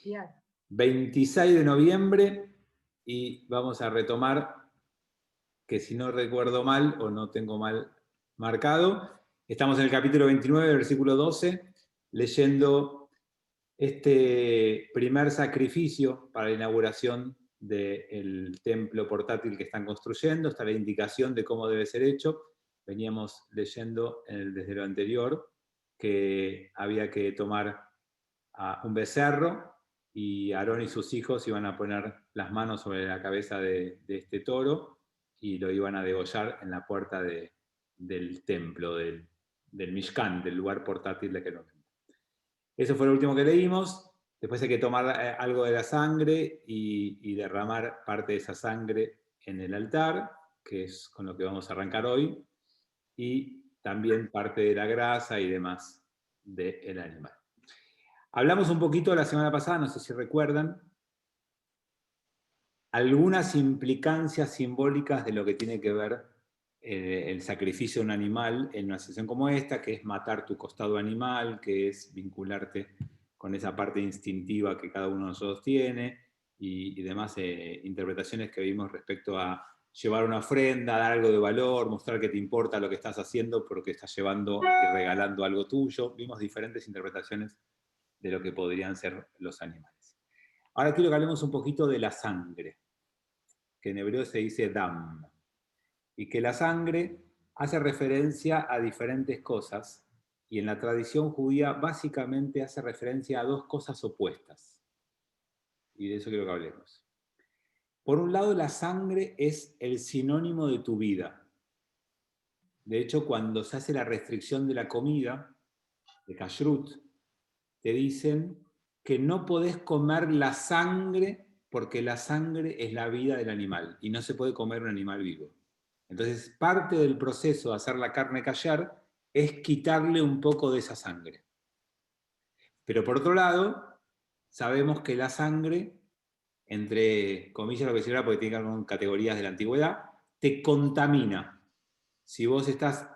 especial. 26 de noviembre y vamos a retomar, que si no recuerdo mal o no tengo mal marcado, estamos en el capítulo 29, versículo 12, leyendo este primer sacrificio para la inauguración del templo portátil que están construyendo. Está la indicación de cómo debe ser hecho. Veníamos leyendo desde lo anterior que había que tomar a un becerro y Aarón y sus hijos iban a poner las manos sobre la cabeza de este toro y lo iban a degollar en la puerta del templo, del Mishkan, del lugar portátil de aquel momento. Eso fue lo último que leímos. Después hay que tomar algo de la sangre y derramar parte de esa sangre en el altar, que es con lo que vamos a arrancar hoy, y también parte de la grasa y demás del animal. Hablamos un poquito la semana pasada, no sé si recuerdan, algunas implicancias simbólicas de lo que tiene que ver el sacrificio de un animal en una sesión como esta, que es matar tu costado animal, que es vincularte con esa parte instintiva que cada uno de nosotros tiene, y demás interpretaciones que vimos respecto a llevar una ofrenda, dar algo de valor, mostrar que te importa lo que estás haciendo porque estás llevando y regalando algo tuyo. Vimos diferentes interpretaciones de lo que podrían ser los animales. Ahora quiero que hablemos un poquito de la sangre, que en hebreo se dice dam, y que la sangre hace referencia a diferentes cosas, y en la tradición judía básicamente hace referencia a dos cosas opuestas, y de eso quiero que hablemos. Por un lado, la sangre es el sinónimo de tu vida. De hecho, cuando se hace la restricción de la comida, de kashrut, te dicen que no podés comer la sangre porque la sangre es la vida del animal y no se puede comer un animal vivo. Entonces, parte del proceso de hacer la carne kasher es quitarle un poco de esa sangre. Pero por otro lado, sabemos que la sangre, entre comillas lo que se llama porque tiene que ver con categorías de la antigüedad, te contamina. Si vos estás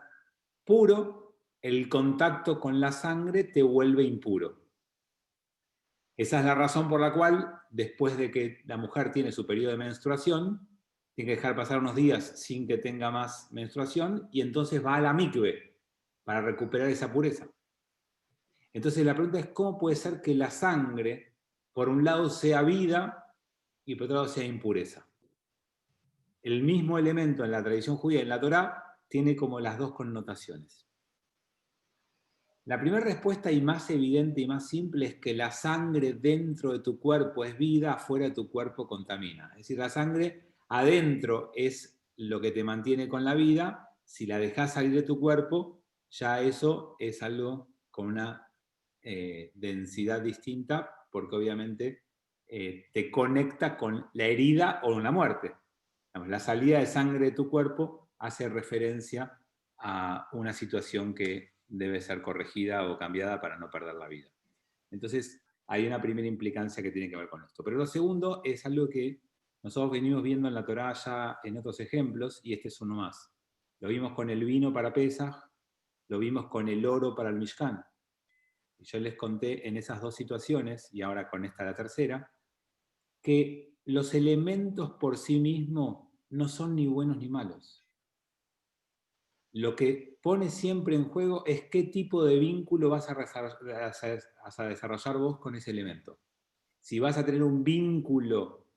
puro, el contacto con la sangre te vuelve impuro. Esa es la razón por la cual, después de que la mujer tiene su periodo de menstruación, tiene que dejar pasar unos días sin que tenga más menstruación y entonces va a la mikve para recuperar esa pureza. Entonces la pregunta es, ¿cómo puede ser que la sangre, por un lado, sea vida y por otro lado sea impureza? El mismo elemento en la tradición judía, en la Torá, tiene como las dos connotaciones. La primera respuesta y más evidente y más simple es que la sangre dentro de tu cuerpo es vida, afuera de tu cuerpo contamina. Es decir, la sangre adentro es lo que te mantiene con la vida, si la dejas salir de tu cuerpo, ya eso es algo con una densidad distinta, porque obviamente te conecta con la herida o la muerte. La salida de sangre de tu cuerpo hace referencia a una situación que debe ser corregida o cambiada para no perder la vida. Entonces, hay una primera implicancia que tiene que ver con esto. Pero lo segundo es algo que nosotros venimos viendo en la Torá ya en otros ejemplos, y este es uno más. Lo vimos con el vino para Pesaj, lo vimos con el oro para el Mishkan. Y yo les conté en esas dos situaciones, y ahora con esta la tercera, que los elementos por sí mismos no son ni buenos ni malos. Lo que pone siempre en juego es qué tipo de vínculo vas a desarrollar vos con ese elemento. Si vas a tener un vínculo,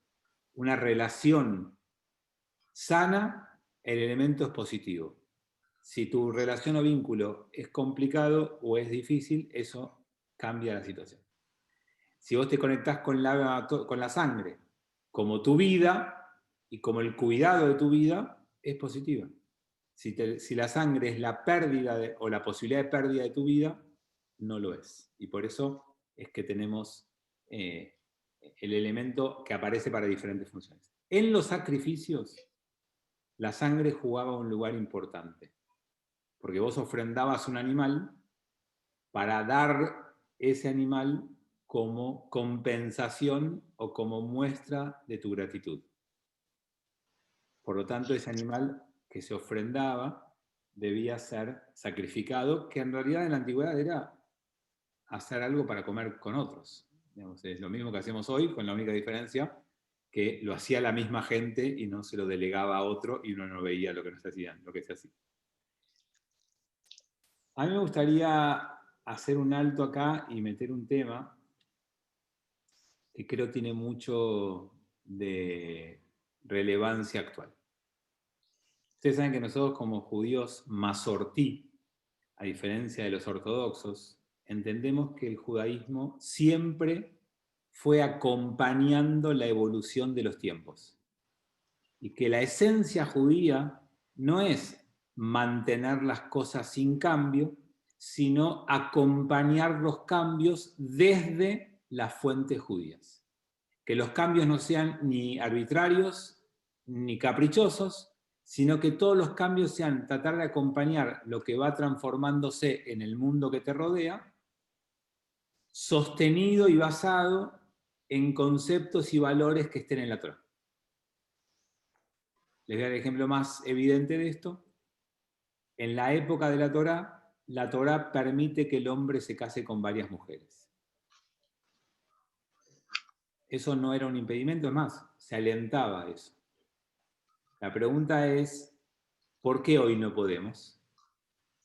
una relación sana, el elemento es positivo. Si tu relación o vínculo es complicado o es difícil, eso cambia la situación. Si vos te conectás con la sangre como tu vida y como el cuidado de tu vida, es positiva. Si la sangre es la pérdida o la posibilidad de pérdida de tu vida, no lo es. Y por eso es que tenemos el elemento que aparece para diferentes funciones. En los sacrificios, la sangre jugaba un lugar importante, porque vos ofrendabas un animal para dar ese animal como compensación o como muestra de tu gratitud. Por lo tanto, ese animal que se ofrendaba debía ser sacrificado, que en realidad en la antigüedad era hacer algo para comer con otros. Digamos, es lo mismo que hacemos hoy, con la única diferencia que lo hacía la misma gente y no se lo delegaba a otro y uno no veía lo que no se hacía, lo que se hacía. A mí me gustaría hacer un alto acá y meter un tema que creo tiene mucho de relevancia actual. Ustedes saben que nosotros como judíos masortí, a diferencia de los ortodoxos, entendemos que el judaísmo siempre fue acompañando la evolución de los tiempos. Y que la esencia judía no es mantener las cosas sin cambio, sino acompañar los cambios desde las fuentes judías. Que los cambios no sean ni arbitrarios ni caprichosos, sino que todos los cambios sean tratar de acompañar lo que va transformándose en el mundo que te rodea, sostenido y basado en conceptos y valores que estén en la Torá. Les voy a dar el ejemplo más evidente de esto. En la época de la Torá permite que el hombre se case con varias mujeres. Eso no era un impedimento, es más, se alentaba a eso. La pregunta es, ¿por qué hoy no podemos?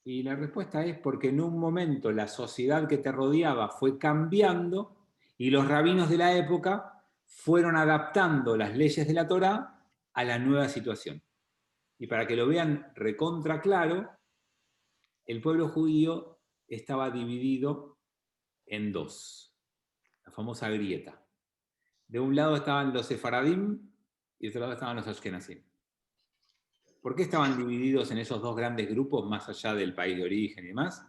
Y la respuesta es porque en un momento la sociedad que te rodeaba fue cambiando y los rabinos de la época fueron adaptando las leyes de la Torá a la nueva situación. Y para que lo vean recontra claro, el pueblo judío estaba dividido en dos, la famosa grieta. De un lado estaban los sefaradim y de otro lado estaban los ashkenazim. ¿Por qué estaban divididos en esos dos grandes grupos, más allá del país de origen y demás?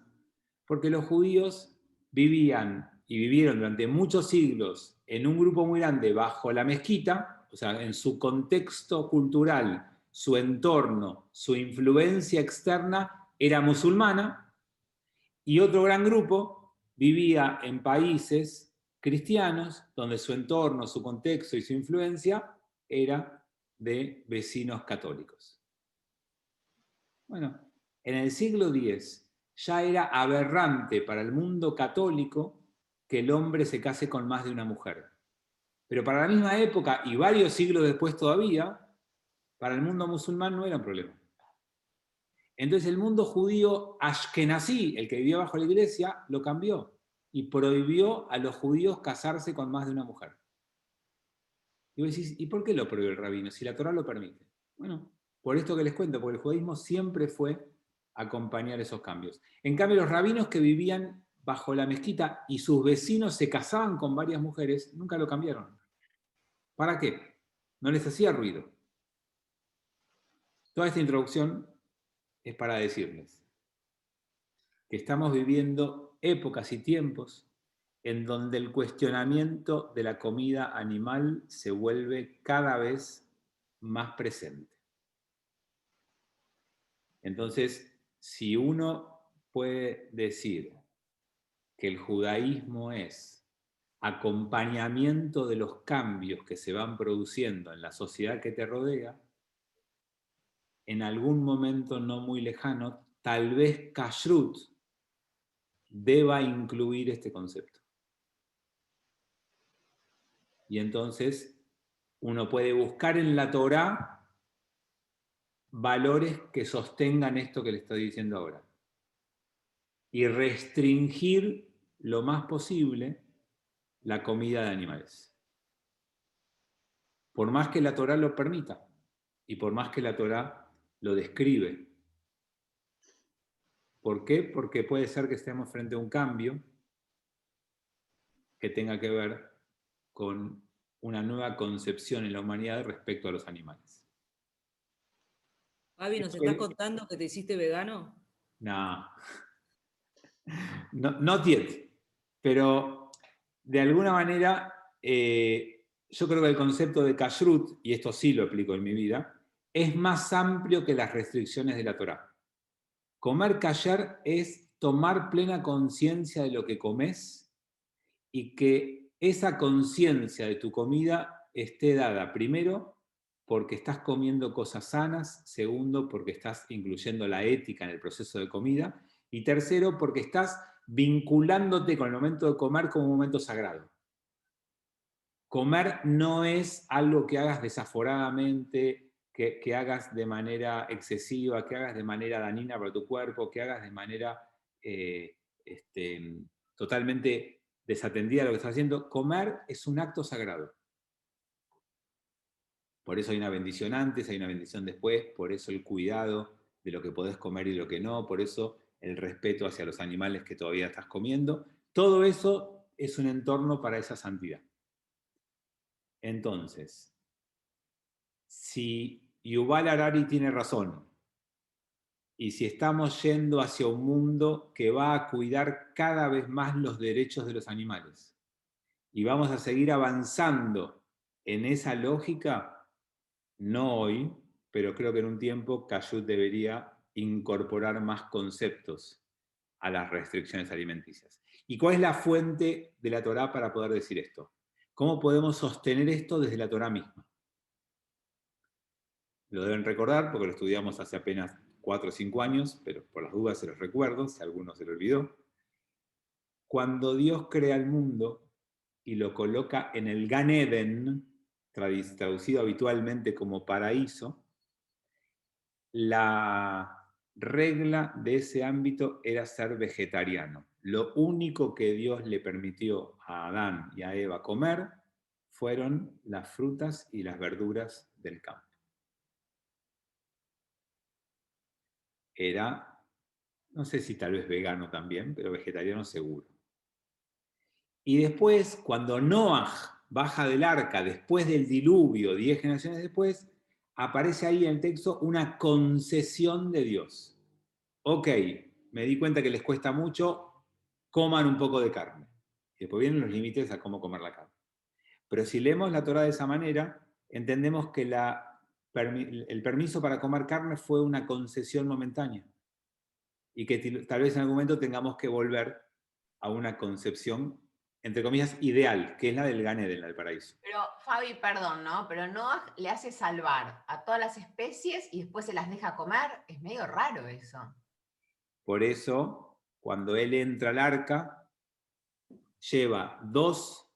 Porque los judíos vivían y vivieron durante muchos siglos en un grupo muy grande bajo la mezquita, o sea, en su contexto cultural, su entorno, su influencia externa era musulmana, y otro gran grupo vivía en países cristianos, donde su entorno, su contexto y su influencia era de vecinos católicos. Bueno, en el siglo X ya era aberrante para el mundo católico que el hombre se case con más de una mujer. Pero para la misma época, y varios siglos después todavía, para el mundo musulmán no era un problema. Entonces el mundo judío ashkenazí, el que vivía bajo la iglesia, lo cambió y prohibió a los judíos casarse con más de una mujer. Y vos decís, ¿y por qué lo prohibió el rabino? Si la Torá lo permite. Bueno, por esto que les cuento, porque el judaísmo siempre fue acompañar esos cambios. En cambio, los rabinos que vivían bajo la mezquita y sus vecinos se casaban con varias mujeres, nunca lo cambiaron. ¿Para qué? No les hacía ruido. Toda esta introducción es para decirles que estamos viviendo épocas y tiempos en donde el cuestionamiento de la comida animal se vuelve cada vez más presente. Entonces, si uno puede decir que el judaísmo es acompañamiento de los cambios que se van produciendo en la sociedad que te rodea, en algún momento no muy lejano, tal vez Kashrut deba incluir este concepto. Y entonces uno puede buscar en la Torá valores que sostengan esto que le estoy diciendo ahora. Y restringir lo más posible la comida de animales. Por más que la Torá lo permita y por más que la Torá lo describe. ¿Por qué? Porque puede ser que estemos frente a un cambio que tenga que ver con una nueva concepción en la humanidad respecto a los animales. Fabi, ¿nos estás contando que te hiciste vegano? No, not yet. Pero de alguna manera, yo creo que el concepto de kashrut, y esto sí lo aplico en mi vida, es más amplio que las restricciones de la Torá. Comer kasher es tomar plena conciencia de lo que comes y que esa conciencia de tu comida esté dada, primero, porque estás comiendo cosas sanas, segundo, porque estás incluyendo la ética en el proceso de comida, y tercero, porque estás vinculándote con el momento de comer como un momento sagrado. Comer no es algo que hagas desaforadamente, que hagas de manera excesiva, que hagas de manera dañina para tu cuerpo, que hagas de manera totalmente desatendida a lo que estás haciendo. Comer es un acto sagrado. Por eso hay una bendición antes, hay una bendición después, por eso el cuidado de lo que podés comer y lo que no, por eso el respeto hacia los animales que todavía estás comiendo. Todo eso es un entorno para esa santidad. Entonces, si Yuval Harari tiene razón, y si estamos yendo hacia un mundo que va a cuidar cada vez más los derechos de los animales, y vamos a seguir avanzando en esa lógica, no hoy, pero creo que en un tiempo Kashrut debería incorporar más conceptos a las restricciones alimenticias. ¿Y cuál es la fuente de la Torá para poder decir esto? ¿Cómo podemos sostener esto desde la Torá misma? Lo deben recordar porque lo estudiamos hace apenas 4 o 5 años, pero por las dudas se los recuerdo, si alguno se lo olvidó. Cuando Dios crea el mundo y lo coloca en el Gan Eden, traducido habitualmente como paraíso, la regla de ese ámbito era ser vegetariano. Lo único que Dios le permitió a Adán y a Eva comer fueron las frutas y las verduras del campo. Era, no sé si tal vez vegano también, pero vegetariano seguro. Y después, cuando Noaj baja del arca, después del diluvio, 10 generaciones después, aparece ahí en el texto una concesión de Dios. Ok, me di cuenta que les cuesta mucho, coman un poco de carne. Y después vienen los límites a cómo comer la carne. Pero si leemos la Torá de esa manera, entendemos que el permiso para comer carne fue una concesión momentánea. Y que tal vez en algún momento tengamos que volver a una concepción, entre comillas, ideal, que es la del Gan Eden, la del paraíso. Pero, Fabi, perdón, ¿no? Pero Noah le hace salvar a todas las especies y después se las deja comer. Es medio raro eso. Por eso, cuando él entra al arca, lleva dos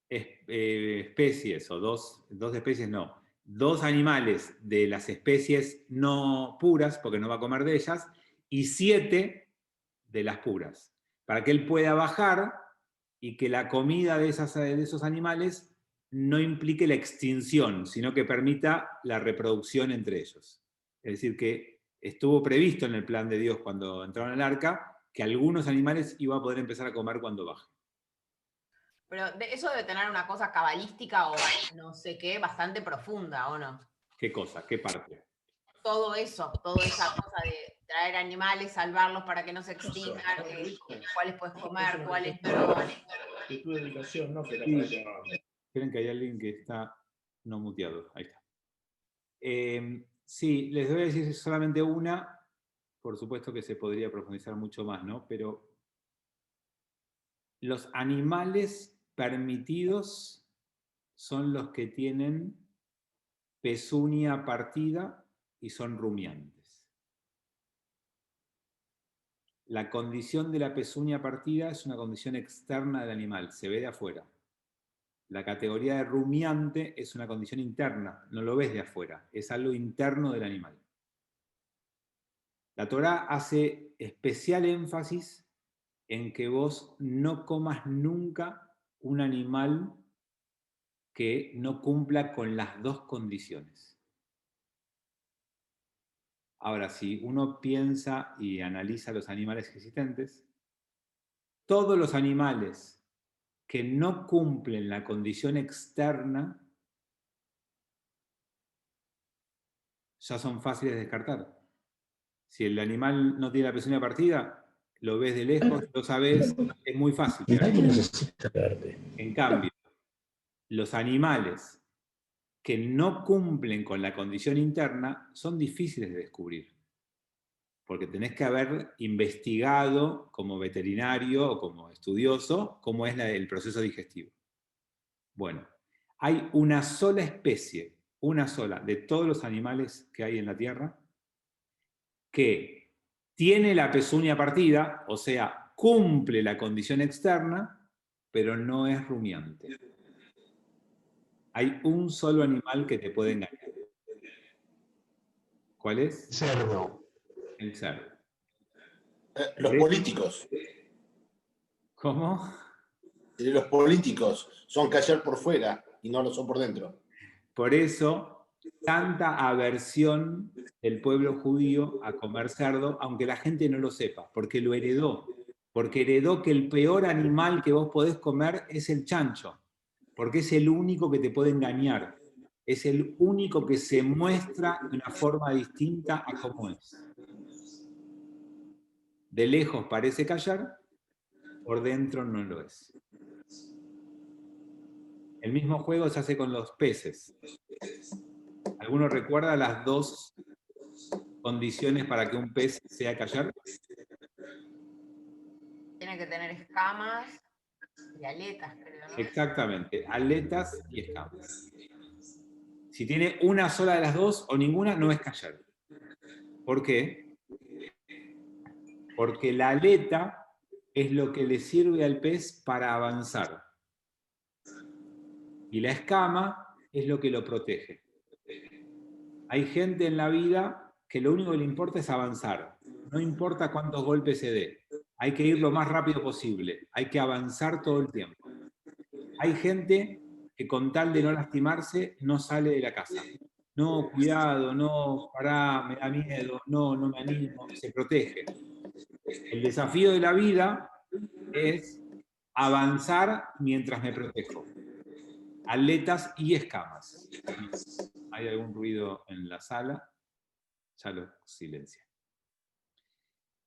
especies, o dos especies no, dos animales de las especies no puras, porque no va a comer de ellas, y 7 de las puras, para que él pueda bajar y que la comida de esos animales no implique la extinción, sino que permita la reproducción entre ellos. Es decir, que estuvo previsto en el plan de Dios cuando entraron al arca que algunos animales iba a poder empezar a comer cuando baje. Pero eso debe tener una cosa cabalística o no sé qué, bastante profunda, ¿o no? ¿Qué cosa? ¿Qué parte? Todo eso, toda esa cosa de traer animales, salvarlos para que no se extingan, cuáles puedes comer, cuáles no. De tu dedicación, no que la Sí. Esperen que hay alguien que está no muteado. Ahí está. Sí, les voy a decir solamente una. Por supuesto que se podría profundizar mucho más, ¿no? Pero los animales permitidos son los que tienen pezuña partida y son rumiantes. La condición de la pezuña partida es una condición externa del animal, se ve de afuera. La categoría de rumiante es una condición interna, no lo ves de afuera, es algo interno del animal. La Torá hace especial énfasis en que vos no comas nunca un animal que no cumpla con las dos condiciones. Ahora, si uno piensa y analiza los animales existentes, todos los animales que no cumplen la condición externa ya son fáciles de descartar. Si el animal no tiene la pezuña partida, lo ves de lejos, lo sabes, es muy fácil. Nadie necesita verte. En cambio, los animales que no cumplen con la condición interna son difíciles de descubrir, porque tenés que haber investigado como veterinario o como estudioso cómo es el proceso digestivo. Bueno, hay una sola especie, una sola, de todos los animales que hay en la Tierra, que tiene la pezuña partida, o sea, cumple la condición externa, pero no es rumiante. Hay un solo animal que te puede engañar. ¿Cuál es? Cerdo. El cerdo. Los políticos. ¿Cómo? Los políticos son callar por fuera y no lo son por dentro. Por eso, tanta aversión del pueblo judío a comer cerdo, aunque la gente no lo sepa, porque lo heredó. Porque heredó que el peor animal que vos podés comer es el chancho, porque es el único que te puede engañar. Es el único que se muestra de una forma distinta a cómo es. De lejos parece callar, por dentro no lo es. El mismo juego se hace con los peces. ¿Alguno recuerda las dos condiciones para que un pez sea callar? Tiene que tener escamas y aletas, creo, ¿no? Exactamente, aletas y escamas. Si tiene una sola de las dos o ninguna, no es callar. ¿Por qué? Porque la aleta es lo que le sirve al pez para avanzar. Y la escama es lo que lo protege. Hay gente en la vida que lo único que le importa es avanzar. No importa cuántos golpes se dé. Hay que ir lo más rápido posible. Hay que avanzar todo el tiempo. Hay gente que con tal de no lastimarse no sale de la casa. No, cuidado, no, pará, me da miedo, no me animo, se protege. El desafío de la vida es avanzar mientras me protejo. Aletas y escamas. ¿Hay algún ruido en la sala? Ya lo silencia.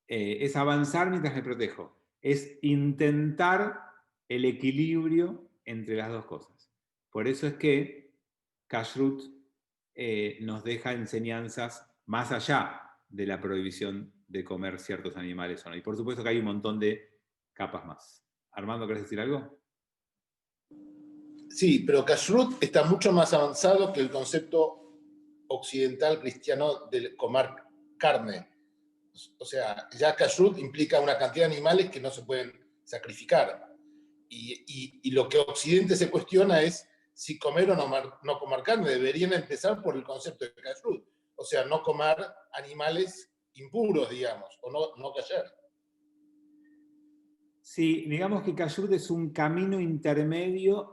Es avanzar mientras me protejo. Es intentar el equilibrio entre las dos cosas. Por eso es que Kashrut nos deja enseñanzas más allá de la prohibición de comer ciertos animales o no. Y por supuesto que hay un montón de capas más. Armando, ¿querés decir algo? Sí, pero Kashrut está mucho más avanzado que el concepto occidental cristiano de comer carne. O sea, ya Kashrut implica una cantidad de animales que no se pueden sacrificar. Y lo que Occidente se cuestiona es si comer o no comer carne. Deberían empezar por el concepto de Kashrut. O sea, no comer animales impuros, digamos, o no callar. Sí, digamos que Kashrut es un camino intermedio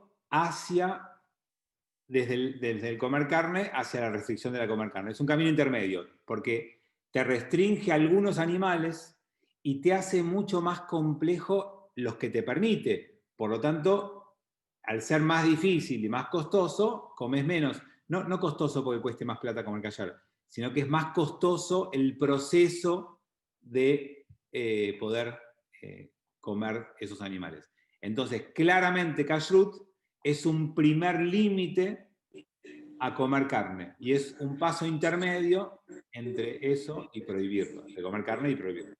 desde el comer carne hacia la restricción de la comer carne. Es un camino intermedio, porque te restringe a algunos animales y te hace mucho más complejo los que te permite. Por lo tanto, al ser más difícil y más costoso, comes menos. No costoso porque cueste más plata comer callar, sino que es más costoso el proceso de poder comer esos animales. Entonces, claramente Kashrut es un primer límite a comer carne. Y es un paso intermedio entre eso y prohibirlo. De comer carne y prohibirlo.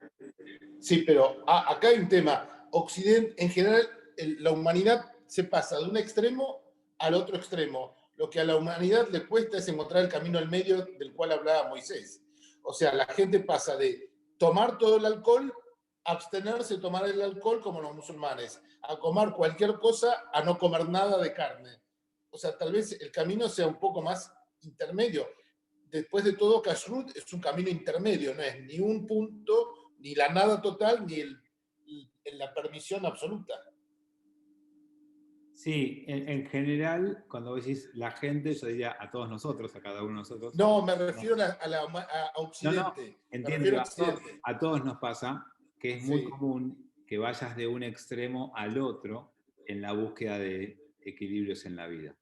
Sí, pero acá hay un tema. Occidente, en general, la humanidad se pasa de un extremo al otro extremo. Lo que a la humanidad le cuesta es encontrar el camino al medio del cual hablaba Moisés. O sea, la gente pasa de tomar todo el alcohol, abstenerse de tomar el alcohol como los musulmanes, a comer cualquier cosa, a no comer nada de carne. O sea, tal vez el camino sea un poco más intermedio. Después de todo, Kashrut es un camino intermedio, no es ni un punto, ni la nada total, ni la permisión absoluta. Sí, en general, cuando decís la gente, yo diría a todos nosotros, a cada uno de nosotros. No, me refiero a Occidente. Entiendo, a todos nos pasa que es muy común que vayas de un extremo al otro en la búsqueda de equilibrios en la vida.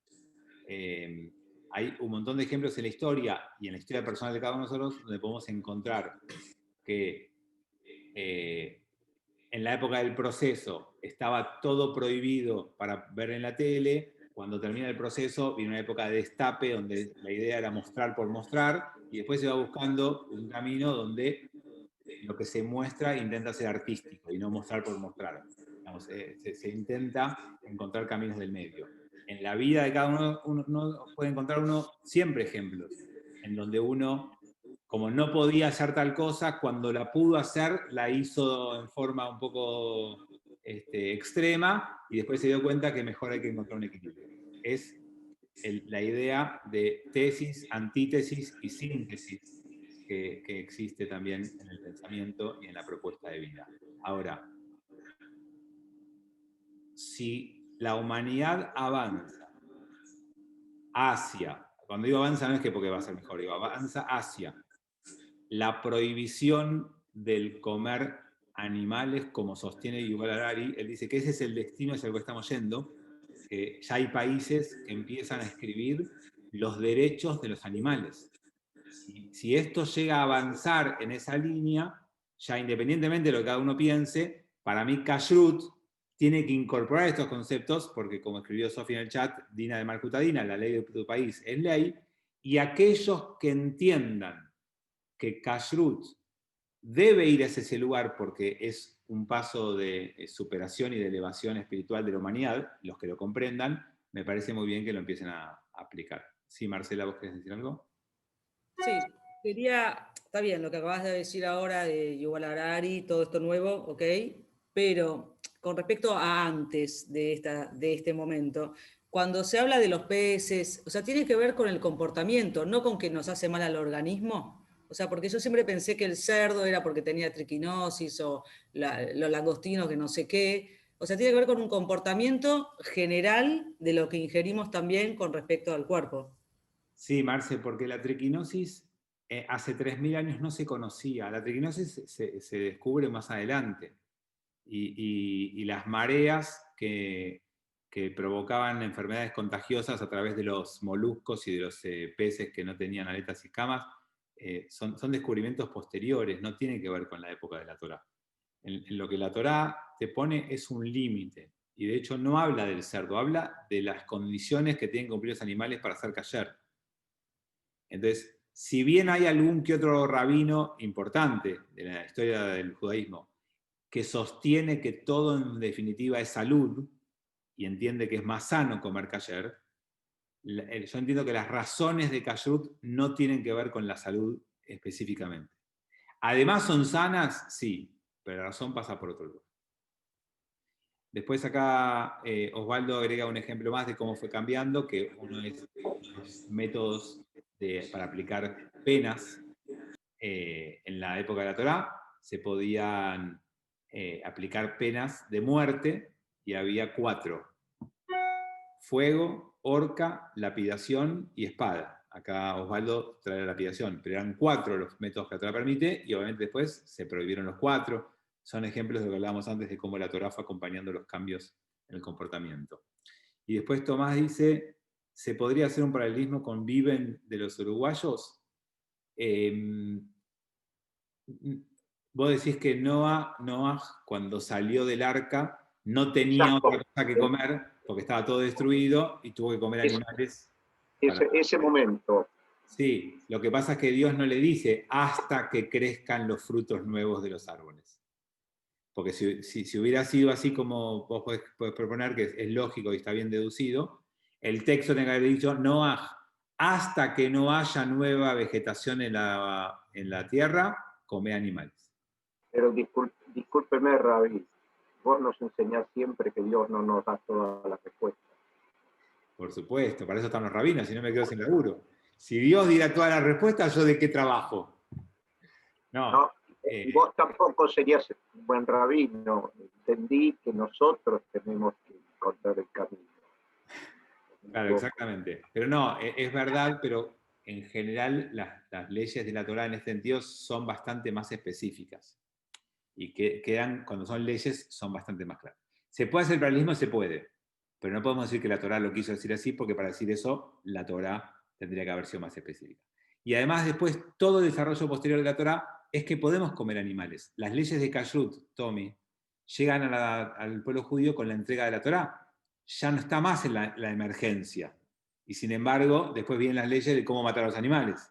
Hay un montón de ejemplos en la historia y en la historia personal de cada uno de nosotros donde podemos encontrar que en la época del proceso estaba todo prohibido para ver en la tele. Cuando termina el proceso viene una época de destape donde la idea era mostrar por mostrar y después se va buscando un camino donde lo que se muestra intenta ser artístico y no mostrar por mostrar. Digamos, se intenta encontrar caminos del medio. En la vida de cada uno puede encontrar siempre ejemplos en donde uno, como no podía hacer tal cosa, cuando la pudo hacer, la hizo en forma un poco extrema y después se dio cuenta que mejor hay que encontrar un equilibrio. Es la idea de tesis, antítesis y síntesis que existe también en el pensamiento y en la propuesta de vida. Ahora, si la humanidad avanza hacia, cuando digo avanza no es que porque va a ser mejor, digo avanza hacia la prohibición del comer animales, como sostiene Yuval Harari, él dice que ese es el destino hacia el que estamos yendo, que ya hay países que empiezan a escribir los derechos de los animales. Si esto llega a avanzar en esa línea, ya independientemente de lo que cada uno piense, para mí Kashrut tiene que incorporar estos conceptos, porque como escribió Sofía en el chat, Dina de Marcutadina, la ley de tu país es ley, y aquellos que entiendan que Kashrut debe ir hacia ese lugar porque es un paso de superación y de elevación espiritual de la humanidad, los que lo comprendan, me parece muy bien que lo empiecen a aplicar. Sí, Marcela, ¿vos querés decir algo? Sí, está bien lo que acabas de decir ahora de Yuval Harari, todo esto nuevo, ok, pero con respecto a antes de este momento, cuando se habla de los peces, o sea, tiene que ver con el comportamiento, no con que nos hace mal al organismo. O sea, porque yo siempre pensé que el cerdo era porque tenía triquinosis o los langostinos que no sé qué. O sea, tiene que ver con un comportamiento general de lo que ingerimos también con respecto al cuerpo. Sí, Marce, porque la triquinosis hace 3.000 años no se conocía. La triquinosis se descubre más adelante. Y las mareas que provocaban enfermedades contagiosas a través de los moluscos y de los peces que no tenían aletas y escamas, son descubrimientos posteriores, no tienen que ver con la época de la Torá. En lo que la Torá te pone es un límite, y de hecho no habla del cerdo, habla de las condiciones que tienen que cumplir los animales para ser kasher. Entonces, si bien hay algún que otro rabino importante de la historia del judaísmo que sostiene que todo en definitiva es salud y entiende que es más sano comer kasher, yo entiendo que las razones de kashrut no tienen que ver con la salud específicamente. Además son sanas, sí, pero la razón pasa por otro lugar. Después acá Osvaldo agrega un ejemplo más de cómo fue cambiando, que uno es los métodos para aplicar penas. En la época de la Torá se podían aplicar penas de muerte y había 4. Fuego, horca, lapidación y espada. Acá Osvaldo trae la lapidación, pero eran 4 los métodos que la Torá permite y obviamente después se prohibieron los 4. Son ejemplos de lo que hablábamos antes de cómo la Torá fue acompañando los cambios en el comportamiento. Y después Tomás dice, ¿se podría hacer un paralelismo con Viven de los uruguayos? Vos decís que Noah, cuando salió del arca, no tenía otra cosa que comer, porque estaba todo destruido, y tuvo que comer animales. Ese momento. Sí, lo que pasa es que Dios no le dice hasta que crezcan los frutos nuevos de los árboles. Porque si hubiera sido así como vos podés proponer, que es lógico y está bien deducido, el texto tenga que haber dicho Noah, hasta que no haya nueva vegetación en la tierra, come animales. Pero discúlpeme, Rabí, vos nos enseñás siempre que Dios no nos da todas las respuestas. Por supuesto, para eso están los rabinos, si no me quedo sin laburo. Si Dios diera todas las respuestas, ¿yo de qué trabajo? No. Vos tampoco serías un buen rabino. Entendí que nosotros tenemos que encontrar el camino. Claro, exactamente. Pero no, es verdad, pero en general las leyes de la Torá en este sentido son bastante más específicas. Y quedan, cuando son leyes, son bastante más claras. ¿Se puede hacer paralelismo? Se puede. Pero no podemos decir que la Torá lo quiso decir así, porque para decir eso, la Torá tendría que haber sido más específica. Y además, después, todo el desarrollo posterior de la Torá es que podemos comer animales. Las leyes de Kashrut, Tommy, llegan al pueblo judío con la entrega de la Torá. Ya no está más en la emergencia. Y sin embargo, después vienen las leyes de cómo matar a los animales.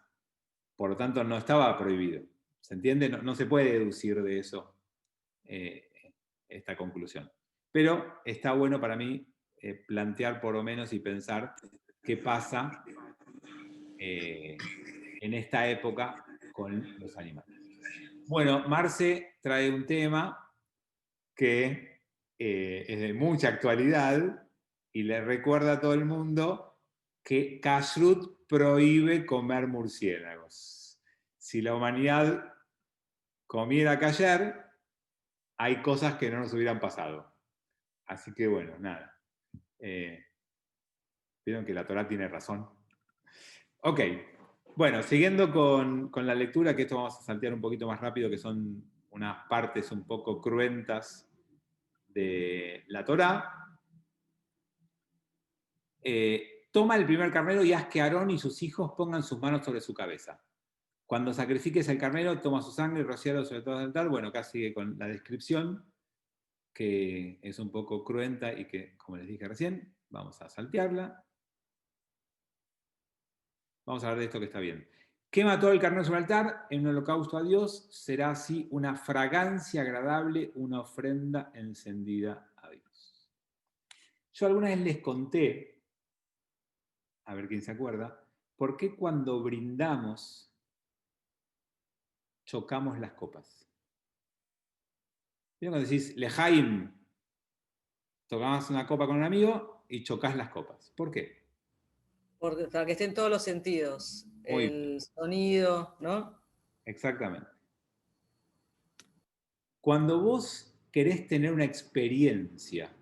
Por lo tanto, no estaba prohibido. ¿Se entiende? No se puede deducir de eso esta conclusión. Pero está bueno para mí plantear por lo menos y pensar qué pasa en esta época con los animales. Bueno, Marce trae un tema que es de mucha actualidad y le recuerda a todo el mundo que Kashrut prohíbe comer murciélagos. Si la humanidad comiera kasher, hay cosas que no nos hubieran pasado. Así que bueno, nada. Vieron que la Torá tiene razón. Ok, bueno, siguiendo con la lectura, que esto vamos a saltear un poquito más rápido, que son unas partes un poco cruentas de la Torá. Toma el primer carnero y haz que Aarón y sus hijos pongan sus manos sobre su cabeza. Cuando sacrifiques el carnero, toma su sangre y rocialo sobre todo el altar. Bueno, acá sigue con la descripción, que es un poco cruenta y que, como les dije recién, vamos a saltearla. Vamos a hablar de esto que está bien. Quema todo el carnero sobre el altar en un holocausto a Dios, será así una fragancia agradable, una ofrenda encendida a Dios. Yo alguna vez les conté, a ver quién se acuerda, por qué cuando brindamos chocamos las copas. ¿Vieron cuando decís Lejaim? Tocamos una copa con un amigo y chocás las copas. ¿Por qué? Para que estén todos los sentidos. Muy El sonido, ¿no? Exactamente. Cuando vos querés tener una experiencia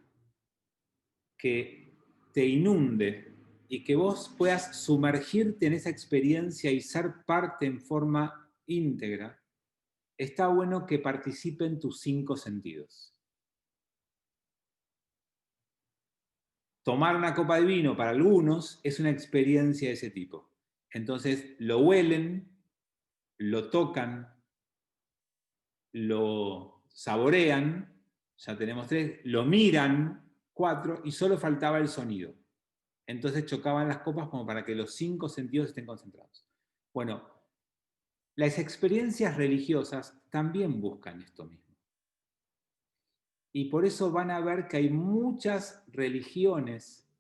que te inunde y que vos puedas sumergirte en esa experiencia y ser parte en forma íntegra, está bueno que participen tus 5 sentidos. Tomar una copa de vino para algunos es una experiencia de ese tipo. Entonces lo huelen, lo tocan, lo saborean, ya tenemos 3, lo miran, 4, y solo faltaba el sonido. Entonces chocaban las copas como para que los 5 sentidos estén concentrados. Bueno, las experiencias religiosas también buscan esto mismo. Y por eso van a ver que hay muchas religiones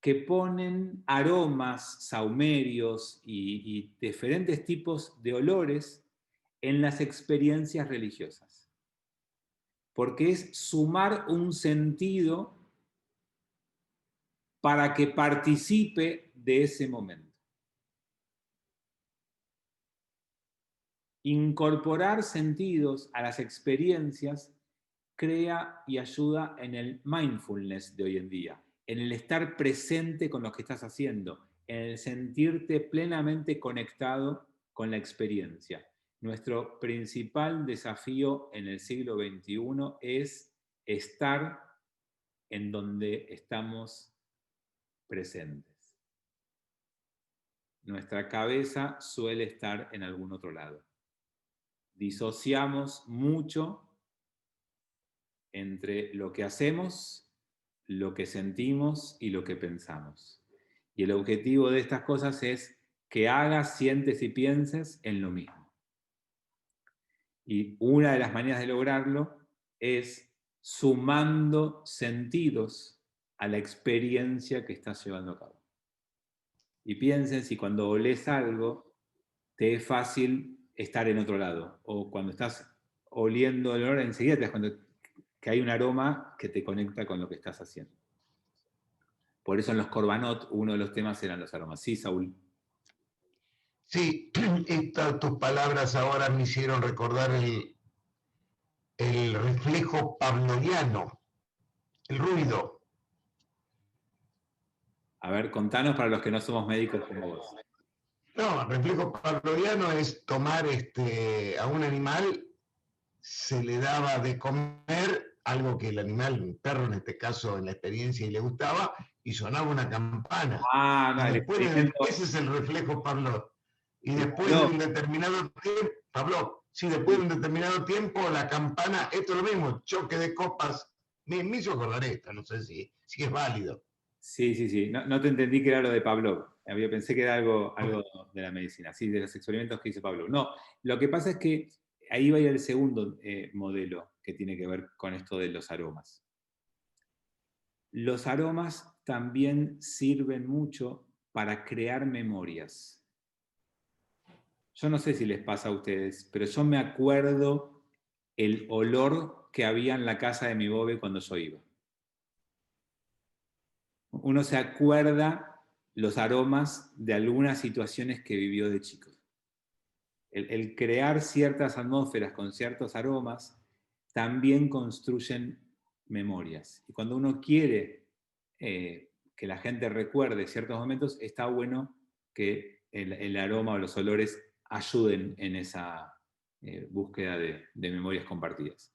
que ponen aromas sahumerios y diferentes tipos de olores en las experiencias religiosas. Porque es sumar un sentido para que participe de ese momento. Incorporar sentidos a las experiencias crea y ayuda en el mindfulness de hoy en día, en el estar presente con lo que estás haciendo, en el sentirte plenamente conectado con la experiencia. Nuestro principal desafío en el siglo XXI es estar en donde estamos presentes. Nuestra cabeza suele estar en algún otro lado. Disociamos mucho entre lo que hacemos, lo que sentimos y lo que pensamos. Y el objetivo de estas cosas es que hagas, sientes y pienses en lo mismo. Y una de las maneras de lograrlo es sumando sentidos a la experiencia que estás llevando a cabo. Y piensen si cuando olés algo te es fácil estar en otro lado, o cuando estás oliendo el olor enseguida te das cuenta que hay un aroma que te conecta con lo que estás haciendo. Por eso en los Korbanot uno de los temas eran los aromas. Sí, Saúl. Sí, tus palabras ahora me hicieron recordar el reflejo pavloviano, el ruido. A ver, contanos para los que no somos médicos como vos. No, el reflejo pavloviano es tomar a un animal, se le daba de comer algo que el animal, un perro en este caso en la experiencia y le gustaba, y sonaba una campana. Ah, no, ese es el reflejo Pavlov. Y después de un determinado tiempo, Pavlov, sí, después de un determinado tiempo, la campana, esto es lo mismo, choque de copas, me hizo acordar esto, no sé si es válido. Sí. No te entendí que era lo de Pavlov. Pensé que era algo de la medicina, sí, de los experimentos que hizo Pavlov. No, lo que pasa es que ahí va a ir el segundo modelo que tiene que ver con esto de los aromas. Los aromas también sirven mucho para crear memorias. Yo no sé si les pasa a ustedes, pero yo me acuerdo el olor que había en la casa de mi bobe cuando yo iba. Uno se acuerda los aromas de algunas situaciones que vivió de chico. El crear ciertas atmósferas con ciertos aromas también construyen memorias. Y cuando uno quiere que la gente recuerde ciertos momentos, está bueno que el aroma o los olores ayuden en esa búsqueda de memorias compartidas.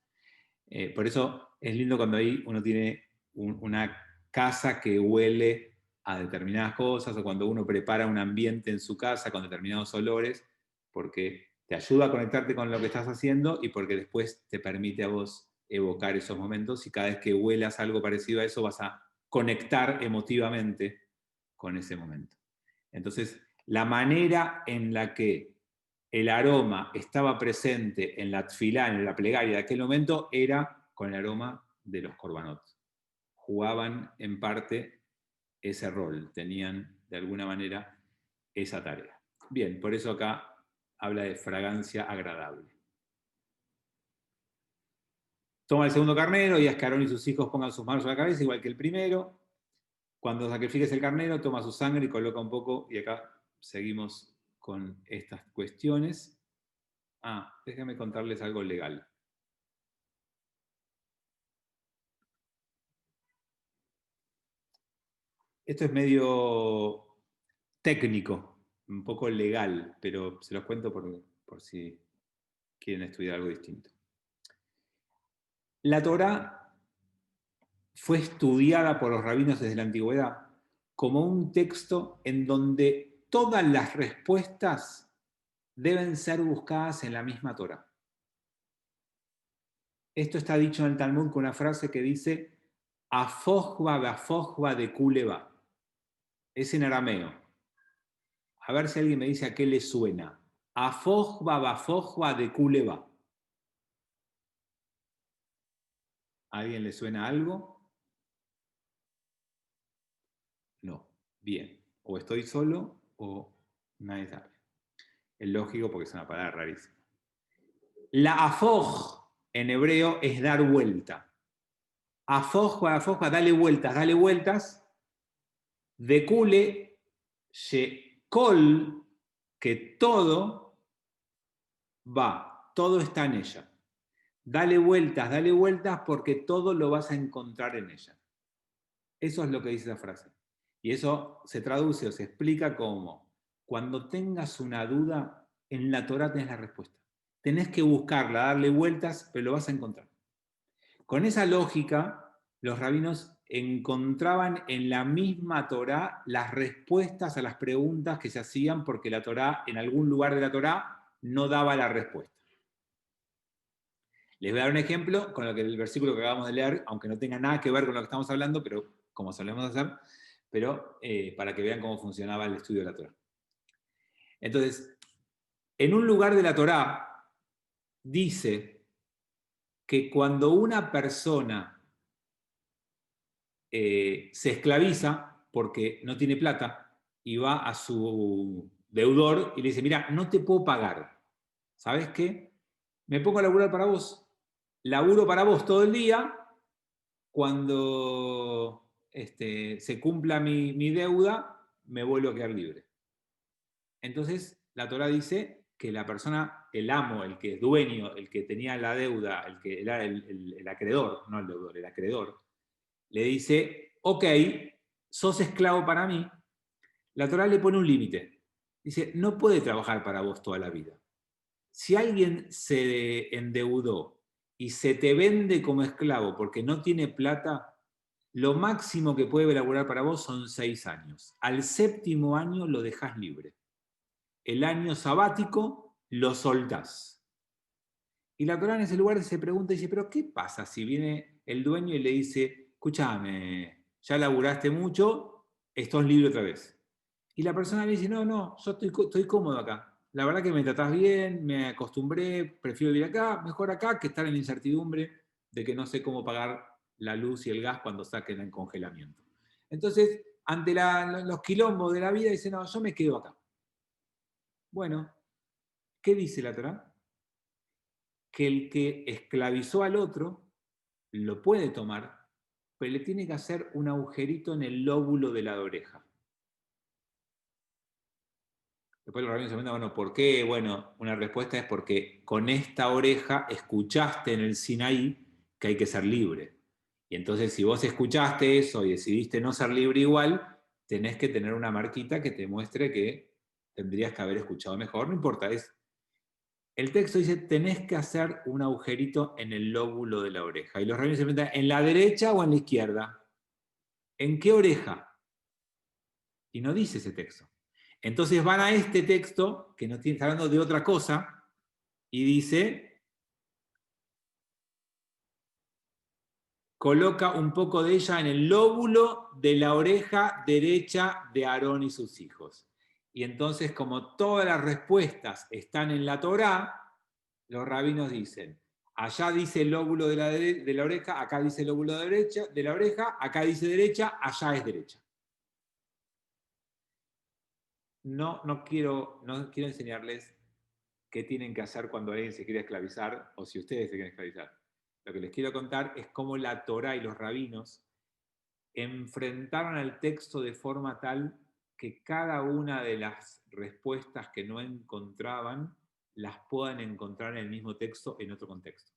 Por eso es lindo cuando ahí uno tiene una casa que huele a determinadas cosas, o cuando uno prepara un ambiente en su casa con determinados olores, porque te ayuda a conectarte con lo que estás haciendo y porque después te permite a vos evocar esos momentos, y cada vez que huelas algo parecido a eso vas a conectar emotivamente con ese momento. Entonces, la manera en la que el aroma estaba presente en la tfilá, en la plegaria de aquel momento, era con el aroma de los korbanot. Jugaban en parte ese rol, tenían de alguna manera esa tarea. Bien, por eso acá habla de fragancia agradable. Toma el segundo carnero y haz que Aarón y sus hijos pongan sus manos sobre la cabeza, igual que el primero. Cuando sacrifiques el carnero, toma su sangre y coloca un poco, y acá seguimos con estas cuestiones. Déjenme contarles algo legal. Esto es medio técnico, un poco legal, pero se los cuento por si quieren estudiar algo distinto. La Torá fue estudiada por los rabinos desde la antigüedad como un texto en donde todas las respuestas deben ser buscadas en la misma Torá. Esto está dicho en el Talmud con una frase que dice Afojba bafojba de kuleba. Es en arameo. A ver si alguien me dice a qué le suena. Afojba bafojba de kuleba. ¿A alguien le suena algo? No. Bien. O estoy solo o nadie sabe. Es lógico porque es una palabra rarísima. La afoj en hebreo es dar vuelta. Afojba, afojba, dale vueltas. De kule, shekol, que todo va, todo está en ella. Dale vueltas porque todo lo vas a encontrar en ella. Eso es lo que dice la frase. Y eso se traduce o se explica como, cuando tengas una duda, en la Torá tenés la respuesta. Tenés que buscarla, darle vueltas, pero lo vas a encontrar. Con esa lógica, los rabinos encontraban en la misma Torá las respuestas a las preguntas que se hacían, porque la Torá, en algún lugar de la Torá, no daba la respuesta. Les voy a dar un ejemplo con el versículo que acabamos de leer, aunque no tenga nada que ver con lo que estamos hablando, pero como solemos hacer, pero para que vean cómo funcionaba el estudio de la Torá. Entonces, en un lugar de la Torá dice que cuando una persona se esclaviza porque no tiene plata y va a su deudor y le dice, mira, no te puedo pagar. ¿Sabes qué? Me pongo a laburar para vos. Laburo para vos todo el día. Cuando se cumpla mi deuda, me vuelvo a quedar libre. Entonces, la Torá dice que la persona, el amo, el que es dueño, el que tenía la deuda, el que era el acreedor, no el deudor, el acreedor, le dice, ok, sos esclavo para mí. La Torá le pone un límite. Dice, no puede trabajar para vos toda la vida. Si alguien se endeudó y se te vende como esclavo porque no tiene plata, lo máximo que puede laburar para vos son 6 años. Al 7º año lo dejás libre. El año sabático lo soltás. Y la Torá en ese lugar se pregunta y dice, pero ¿qué pasa si viene el dueño y le dice, escúchame, ya laburaste mucho, estás libre otra vez? Y la persona le dice, no, yo estoy cómodo acá. La verdad que me tratás bien, me acostumbré, prefiero vivir acá, mejor acá que estar en la incertidumbre de que no sé cómo pagar la luz y el gas cuando saquen el congelamiento. Entonces, ante los quilombos de la vida, dice, no, yo me quedo acá. Bueno, ¿qué dice la Torá? Que el que esclavizó al otro lo puede tomar, pero le tiene que hacer un agujerito en el lóbulo de la oreja. Después los rabinos se preguntan, bueno, ¿por qué? Bueno, una respuesta es porque con esta oreja escuchaste en el Sinaí que hay que ser libre. Y entonces si vos escuchaste eso y decidiste no ser libre igual, tenés que tener una marquita que te muestre que tendrías que haber escuchado mejor, no importa, el texto dice, tenés que hacer un agujerito en el lóbulo de la oreja. Y los rabinos se preguntan, ¿en la derecha o en la izquierda? ¿En qué oreja? Y no dice ese texto. Entonces van a este texto, que no está hablando de otra cosa, y dice, coloca un poco de ella en el lóbulo de la oreja derecha de Aarón y sus hijos. Y entonces, como todas las respuestas están en la Torá, los rabinos dicen, allá dice el lóbulo de la oreja, acá dice el lóbulo de la oreja, acá dice derecha, allá es derecha. No quiero enseñarles qué tienen que hacer cuando alguien se quiere esclavizar o si ustedes se quieren esclavizar. Lo que les quiero contar es cómo la Torá y los rabinos enfrentaron al texto de forma tal que cada una de las respuestas que no encontraban las puedan encontrar en el mismo texto en otro contexto.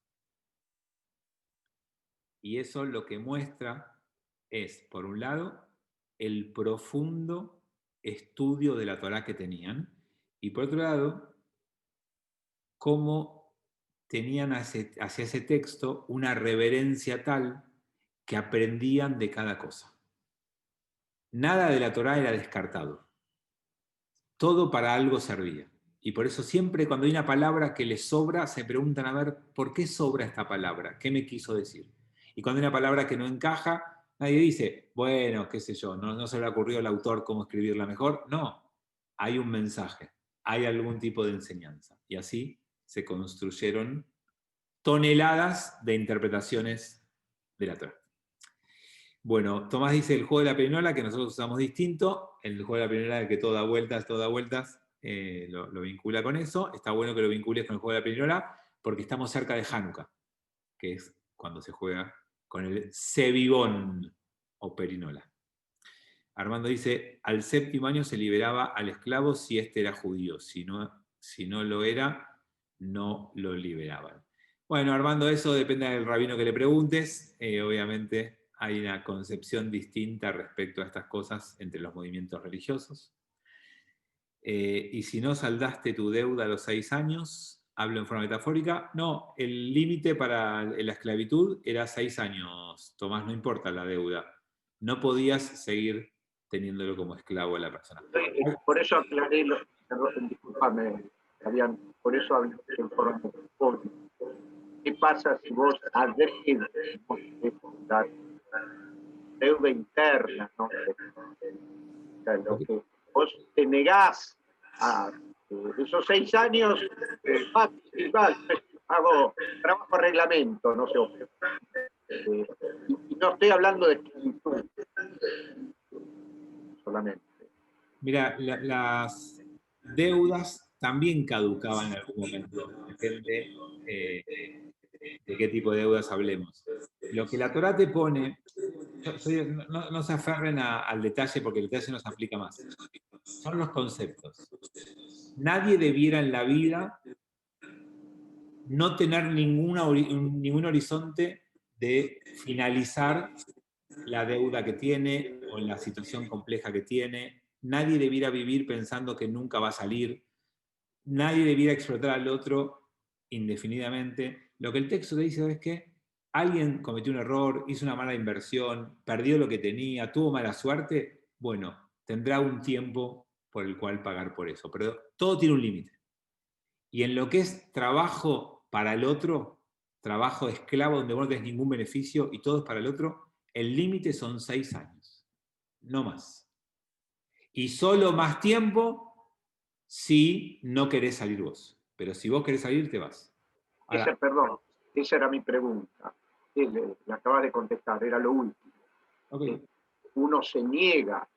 Y eso lo que muestra es, por un lado, el profundo estudio de la Torá que tenían, y por otro lado, cómo tenían hacia ese texto una reverencia tal que aprendían de cada cosa. Nada de la Torá era descartado. Todo para algo servía. Y por eso siempre cuando hay una palabra que les sobra, se preguntan a ver, ¿por qué sobra esta palabra? ¿Qué me quiso decir? Y cuando hay una palabra que no encaja, nadie dice, bueno, qué sé yo, no se le ha ocurrido al autor cómo escribirla mejor. No, hay un mensaje, hay algún tipo de enseñanza. Y así se construyeron toneladas de interpretaciones de la Torá. Bueno, Tomás dice el juego de la perinola, que nosotros usamos distinto. El juego de la perinola, el que todo da vueltas, lo vincula con eso. Está bueno que lo vincules con el juego de la perinola, porque estamos cerca de Hanukkah, que es cuando se juega con el sebibón o perinola. Armando dice, al 7º año se liberaba al esclavo si éste era judío. Si no lo era, no lo liberaban. Bueno, Armando, eso depende del rabino que le preguntes. Obviamente hay una concepción distinta respecto a estas cosas entre los movimientos religiosos. Y si no saldaste tu deuda a los 6 años, hablo en forma metafórica, no, el límite para la esclavitud era 6 años, Tomás, no importa la deuda. No podías seguir teniéndolo como esclavo a la persona. Por eso aclaré, discúlpame, Fabián, por eso hablé en forma metafórica. ¿Qué pasa si vos adheres la deuda interna, ¿no? O sea, lo que vos te negás a esos 6 años, hago trabajo reglamento, no sé. Y no estoy hablando de esclavitud solamente. Mira, las deudas también caducaban en algún momento, depende de qué tipo de deudas hablemos. Lo que la Torá te pone, no se aferren al detalle porque el detalle nos aplica más, son los conceptos. Nadie debiera en la vida no tener ningún horizonte de finalizar la deuda que tiene o la situación compleja que tiene. Nadie debiera vivir pensando que nunca va a salir. Nadie debiera explotar al otro indefinidamente. Lo que el texto te dice es que alguien cometió un error, hizo una mala inversión, perdió lo que tenía, tuvo mala suerte. Bueno, tendrá un tiempo por el cual pagar por eso. Pero todo tiene un límite. Y en lo que es trabajo para el otro, trabajo esclavo donde vos no tenés ningún beneficio y todo es para el otro, el límite son 6 años, no más. Y solo más tiempo si no querés salir vos. Pero si vos querés salir, te vas. Ahora, Perdón, esa era mi pregunta. La acabas de contestar, era lo último. okay. Uno se niega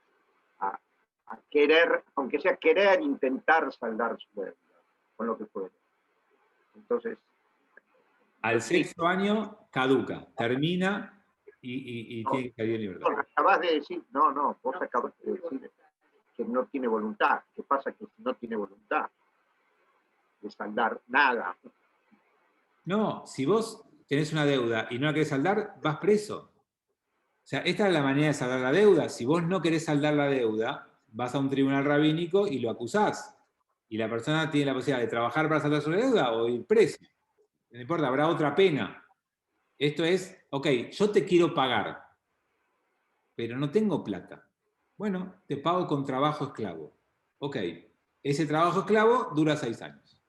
a querer, aunque sea querer intentar saldar su deuda, con lo que puede. Entonces, al 6º año caduca, termina y tiene que salir en libertad. Acabas de decir, vos acabas de decir que no tiene voluntad. ¿Qué pasa? Que no tiene voluntad de saldar nada. No, si vos tenés una deuda y no la querés saldar, vas preso. O sea, esta es la manera de saldar la deuda. Si vos no querés saldar la deuda, vas a un tribunal rabínico y lo acusás. Y la persona tiene la posibilidad de trabajar para saldar su deuda o ir preso. No importa, habrá otra pena. Esto es, ok, yo te quiero pagar, pero no tengo plata. Bueno, te pago con trabajo esclavo. Ok, ese trabajo esclavo dura 6 años.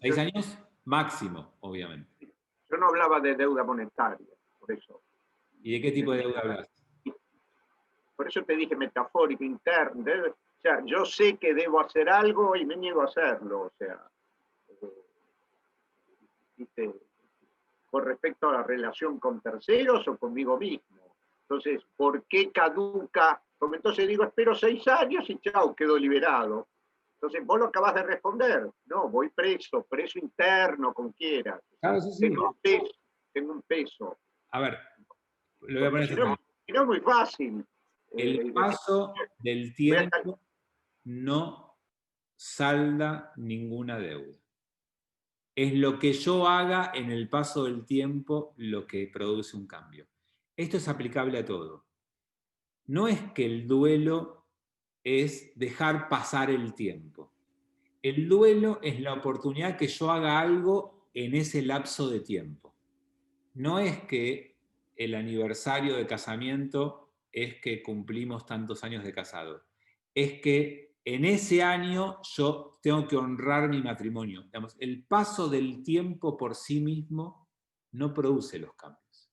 6 años máximo, obviamente. Yo no hablaba de deuda monetaria, por eso. ¿Y de qué tipo de deuda hablas? Por eso te dije metafórico, interno. O sea, yo sé que debo hacer algo y me niego a hacerlo. O sea, ¿viste? Con respecto a la relación con terceros o conmigo mismo. Entonces, ¿por qué caduca? Porque entonces digo, espero 6 años y chao, quedo liberado. Entonces, vos lo acabas de responder. No, voy preso interno, como quieras. Claro, sí, sí. Tengo un peso. A ver, lo voy a poner Si no es muy fácil. El paso del tiempo no salda ninguna deuda. Es lo que yo haga en el paso del tiempo lo que produce un cambio. Esto es aplicable a todo. No es que el duelo es dejar pasar el tiempo. El duelo es la oportunidad que yo haga algo en ese lapso de tiempo. No es que el aniversario de casamiento es que cumplimos tantos años de casado. Es que en ese año yo tengo que honrar mi matrimonio. Digamos, el paso del tiempo por sí mismo no produce los cambios.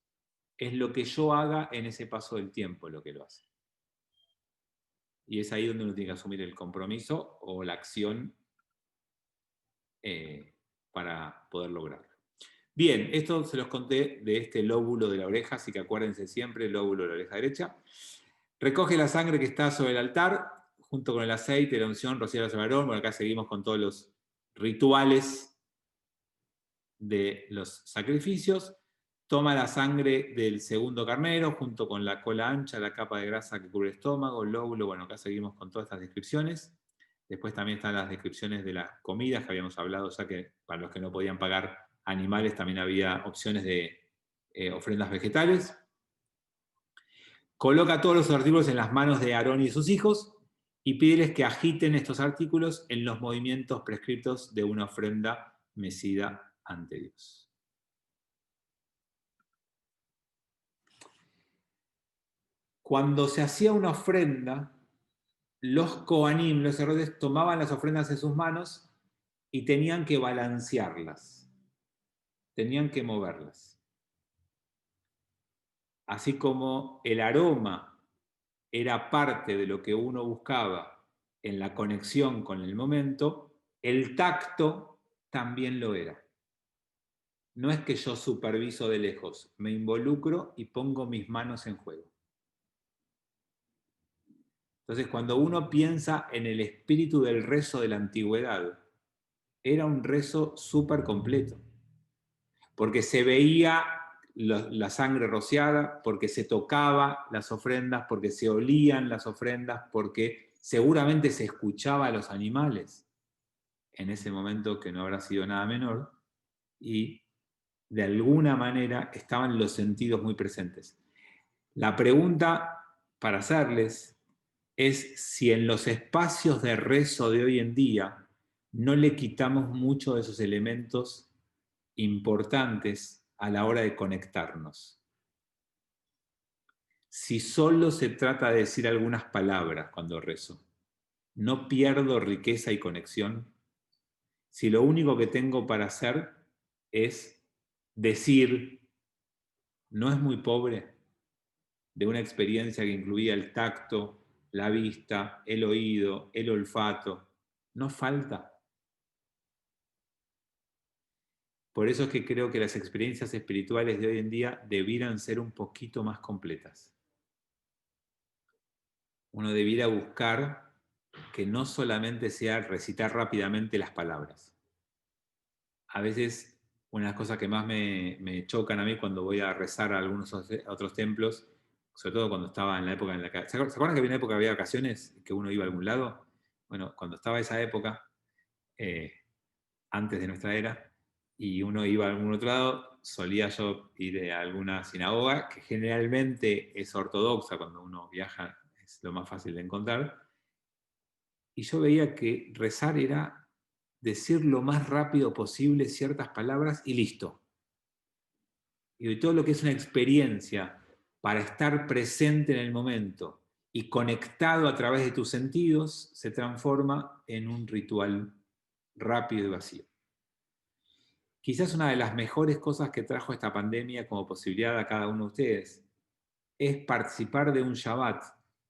Es lo que yo haga en ese paso del tiempo lo que lo hace. Y es ahí donde uno tiene que asumir el compromiso o la acción para poder lograrlo. Bien, esto se los conté de este lóbulo de la oreja, así que acuérdense siempre, el lóbulo de la oreja derecha. Recoge la sangre que está sobre el altar, junto con el aceite, la unción, rociar al varón. Bueno, acá seguimos con todos los rituales de los sacrificios. Toma la sangre del segundo carnero, junto con la cola ancha, la capa de grasa que cubre el estómago, el lóbulo. Bueno, acá seguimos con todas estas descripciones. Después también están las descripciones de las comidas que habíamos hablado, ya que para los que no podían pagar animales también había opciones de ofrendas vegetales. Coloca todos los artículos en las manos de Aarón y sus hijos y pídeles que agiten estos artículos en los movimientos prescritos de una ofrenda mecida ante Dios. Cuando se hacía una ofrenda, los Kohanim, los sacerdotes, tomaban las ofrendas en sus manos y tenían que balancearlas, tenían que moverlas. Así como el aroma era parte de lo que uno buscaba en la conexión con el momento, el tacto también lo era. No es que yo superviso de lejos, me involucro y pongo mis manos en juego. Entonces, cuando uno piensa en el espíritu del rezo de la antigüedad, era un rezo súper completo, porque se veía la sangre rociada, porque se tocaba las ofrendas, porque se olían las ofrendas, porque seguramente se escuchaba a los animales en ese momento que no habrá sido nada menor, y de alguna manera estaban los sentidos muy presentes. La pregunta para hacerles es si en los espacios de rezo de hoy en día no le quitamos mucho de esos elementos importantes a la hora de conectarnos. Si solo se trata de decir algunas palabras cuando rezo, ¿no pierdo riqueza y conexión? Si lo único que tengo para hacer es decir, ¿no es muy pobre? De una experiencia que incluía el tacto, la vista, el oído, el olfato. ¿No falta? Por eso es que creo que las experiencias espirituales de hoy en día debieran ser un poquito más completas. Uno debiera buscar que no solamente sea recitar rápidamente las palabras. A veces, una de las cosas que más me chocan a mí cuando voy a rezar a algunos otros templos sobre todo cuando estaba en la época en la que... ¿Se acuerdan que había una época que había vacaciones, que uno iba a algún lado? Bueno, cuando estaba esa época, antes de nuestra era, y uno iba a algún otro lado, solía yo ir a alguna sinagoga, que generalmente es ortodoxa, cuando uno viaja es lo más fácil de encontrar, y yo veía que rezar era decir lo más rápido posible ciertas palabras y listo. Y todo lo que es una experiencia para estar presente en el momento y conectado a través de tus sentidos, se transforma en un ritual rápido y vacío. Quizás una de las mejores cosas que trajo esta pandemia como posibilidad a cada uno de ustedes es participar de un Shabbat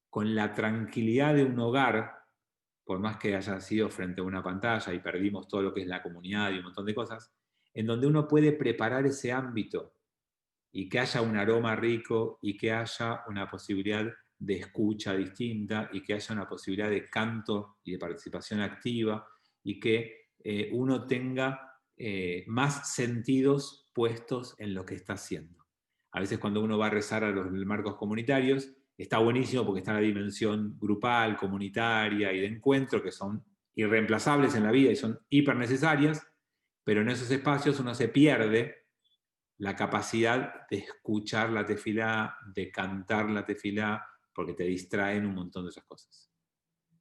con la tranquilidad de un hogar, por más que haya sido frente a una pantalla y perdimos todo lo que es la comunidad y un montón de cosas, en donde uno puede preparar ese ámbito y que haya un aroma rico y que haya una posibilidad de escucha distinta y que haya una posibilidad de canto y de participación activa y que uno tenga más sentidos puestos en lo que está haciendo. A veces cuando uno va a rezar a los marcos comunitarios, está buenísimo porque está la dimensión grupal, comunitaria y de encuentro, que son irreemplazables en la vida y son hiper necesarias, pero en esos espacios uno se pierde la capacidad de escuchar la tefilá, de cantar la tefilá, porque te distraen un montón de esas cosas.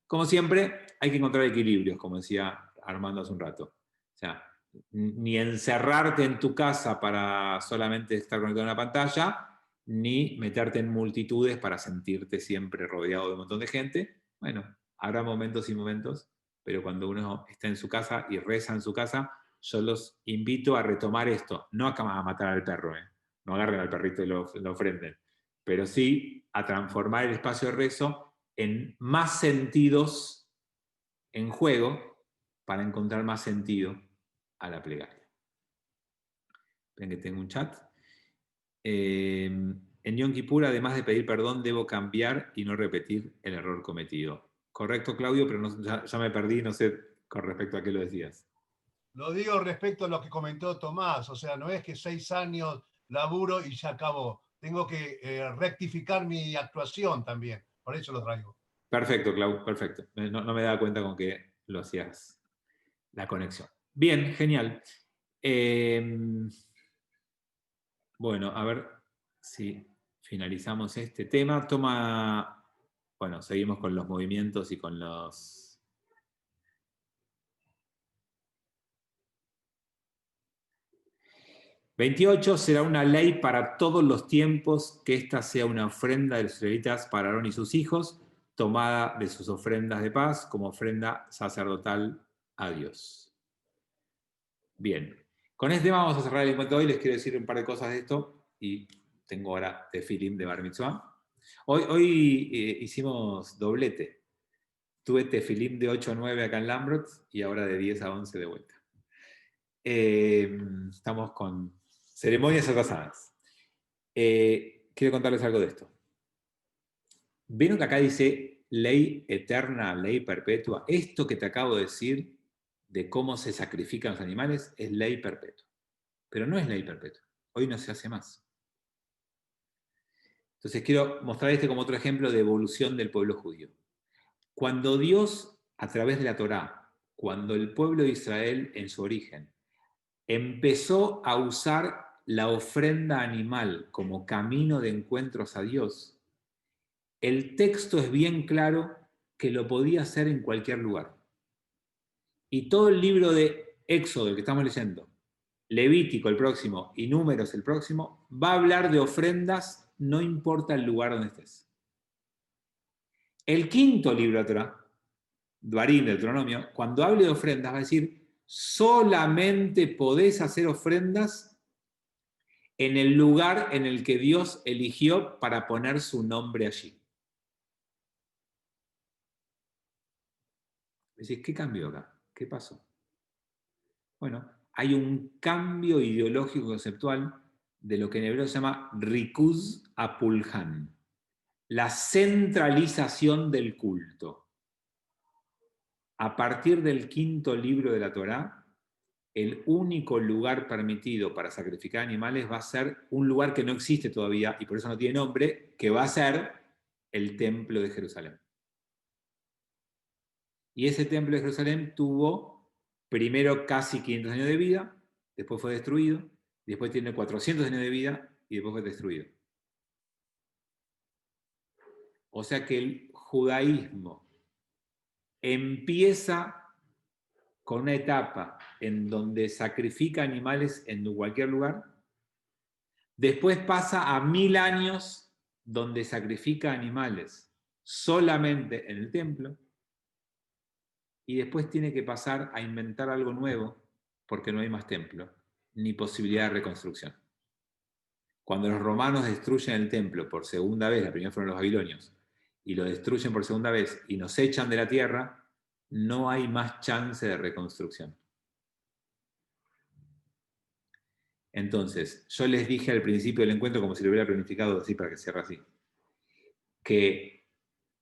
Como siempre, hay que encontrar equilibrios, como decía Armando hace un rato. O sea, ni encerrarte en tu casa para solamente estar conectado a una pantalla, ni meterte en multitudes para sentirte siempre rodeado de un montón de gente. Bueno, habrá momentos y momentos, pero cuando uno está en su casa y reza en su casa, yo los invito a retomar esto, no a matar al perro, no agarren al perrito y lo ofrenden, pero sí a transformar el espacio de rezo en más sentidos en juego para encontrar más sentido a la plegaria. Ven que tengo un chat. En Yom Kippur, además de pedir perdón, debo cambiar y no repetir el error cometido. Correcto, Claudio, pero no, ya me perdí, no sé con respecto a qué lo decías. Lo digo respecto a lo que comentó Tomás, o sea, no es que 6 años laburo y ya acabó. Tengo que rectificar mi actuación también, por eso lo traigo. Perfecto, Clau, perfecto. No me daba cuenta con que lo hacías, la conexión. Bien, genial. Bueno, a ver si finalizamos este tema. Bueno, seguimos con los movimientos y con los... «28 será una ley para todos los tiempos, que esta sea una ofrenda de los israelitas para Aarón y sus hijos, tomada de sus ofrendas de paz como ofrenda sacerdotal a Dios». Bien, con este tema vamos a cerrar el encuentro de hoy. Les quiero decir un par de cosas de esto y tengo ahora tefilim de Bar Mitzvah. Hoy hicimos doblete. Tuve tefilim de 8 a 9 acá en Lambrot y ahora de 10 a 11 de vuelta. Estamos con ceremonias atrasadas. Quiero contarles algo de esto. ¿Vieron que acá dice ley eterna, ley perpetua? Esto que te acabo de decir de cómo se sacrifican los animales es ley perpetua. Pero no es ley perpetua. Hoy no se hace más. Entonces quiero mostrar este como otro ejemplo de evolución del pueblo judío. Cuando Dios, a través de la Torá, cuando el pueblo de Israel en su origen, empezó a usar la ofrenda animal como camino de encuentros a Dios, el texto es bien claro que lo podía hacer en cualquier lugar. Y todo el libro de Éxodo, el que estamos leyendo, Levítico el próximo y Números el próximo, va a hablar de ofrendas, no importa el lugar donde estés. El quinto libro de Torá, Dvarim, Deuteronomio, cuando hable de ofrendas va a decir, solamente podés hacer ofrendas en el lugar en el que Dios eligió para poner su nombre allí. Decís, ¿qué cambió acá? ¿Qué pasó? Bueno, hay un cambio ideológico conceptual de lo que en hebreo se llama Rikuz Apulhan, la centralización del culto. A partir del quinto libro de la Torá, el único lugar permitido para sacrificar animales va a ser un lugar que no existe todavía, y por eso no tiene nombre, que va a ser el Templo de Jerusalén. Y ese Templo de Jerusalén tuvo primero casi 500 años de vida, después fue destruido, después tiene 400 años de vida y después fue destruido. O sea que el judaísmo empieza con una etapa en donde sacrifica animales en cualquier lugar, después pasa a 1000 años donde sacrifica animales solamente en el templo, y después tiene que pasar a inventar algo nuevo porque no hay más templo, ni posibilidad de reconstrucción. Cuando los romanos destruyen el templo por segunda vez, la primera fueron los babilonios, y lo destruyen por segunda vez y nos echan de la tierra, no hay más chance de reconstrucción. Entonces, yo les dije al principio del encuentro, como si lo hubiera planificado así para que cierre así, que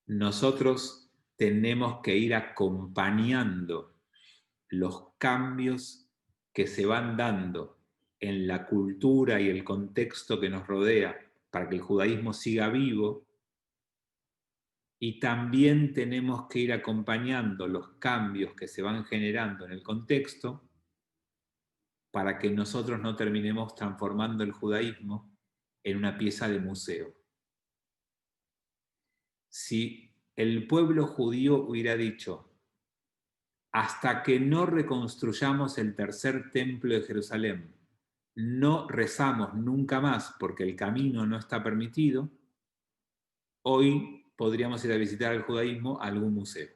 nosotros tenemos que ir acompañando los cambios que se van dando en la cultura y el contexto que nos rodea para que el judaísmo siga vivo, y también tenemos que ir acompañando los cambios que se van generando en el contexto para que nosotros no terminemos transformando el judaísmo en una pieza de museo. Si el pueblo judío hubiera dicho, hasta que no reconstruyamos el tercer templo de Jerusalén, no rezamos nunca más porque el camino no está permitido, hoy podríamos ir a visitar el judaísmo a algún museo,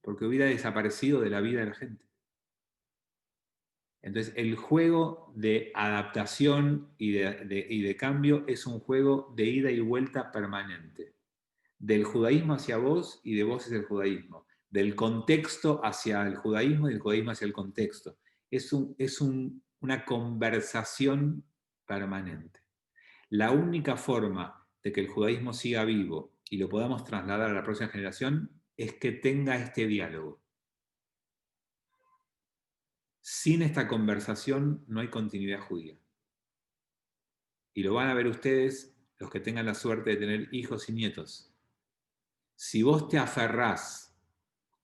porque hubiera desaparecido de la vida de la gente. Entonces, el juego de adaptación y de cambio es un juego de ida y vuelta permanente. Del judaísmo hacia vos y de vos hacia el judaísmo. Del contexto hacia el judaísmo y del judaísmo hacia el contexto. Es una conversación permanente. La única forma de que el judaísmo siga vivo y lo podamos trasladar a la próxima generación es que tenga este diálogo. Sin esta conversación no hay continuidad judía. Y lo van a ver ustedes, los que tengan la suerte de tener hijos y nietos. Si vos te aferrás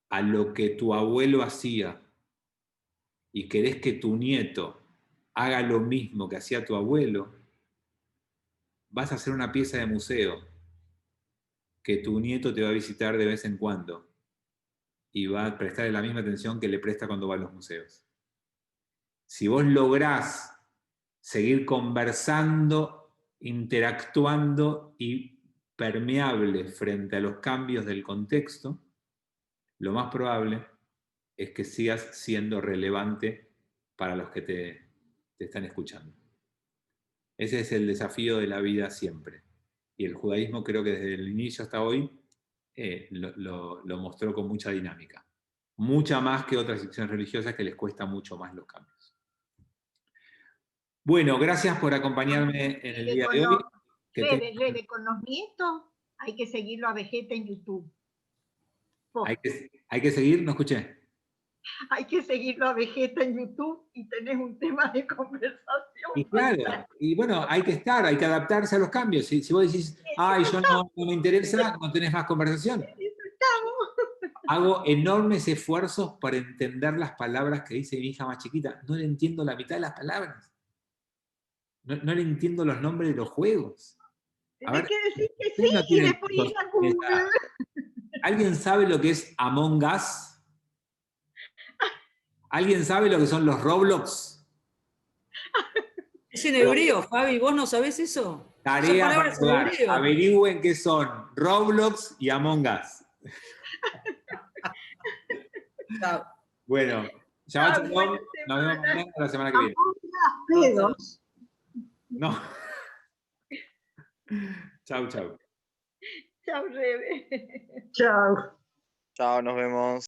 a lo que tu abuelo hacía y querés que tu nieto haga lo mismo que hacía tu abuelo, vas a hacer una pieza de museo que tu nieto te va a visitar de vez en cuando y va a prestarle la misma atención que le presta cuando va a los museos. Si vos lográs seguir conversando, interactuando y permeable frente a los cambios del contexto, lo más probable es que sigas siendo relevante para los que te están escuchando. Ese es el desafío de la vida siempre. Y el judaísmo creo que desde el inicio hasta hoy lo mostró con mucha dinámica. Mucha más que otras secciones religiosas que les cuesta mucho más los cambios. Bueno, gracias por acompañarme en el día de hoy. Rebe, con los nietos hay que seguirlo a Vegeta en YouTube. Hay que seguir, no escuché. Hay que seguirlo a Vegeta en YouTube y tenés un tema de conversación. Y claro, y bueno, hay que adaptarse a los cambios. Si vos decís, ay, yo no me interesa, no tenés más conversación. Hago enormes esfuerzos para entender las palabras que dice mi hija más chiquita. No le entiendo la mitad de las palabras. No le entiendo los nombres de los juegos. Tienes que decir que sí y después ir a Google. ¿Alguien sabe lo que es Among Us? ¿Alguien sabe lo que son los Roblox? Es en hebreo, Fabi, ¿vos no sabés eso? Tarea para jugar. Averigüen qué son Roblox y Among Us. Chao. Bueno, Shabbat Shalom. Nos vemos mañana la semana que viene. Pedos. No. Chau, chau. Chao, Rebe. Chao. Chao, nos vemos.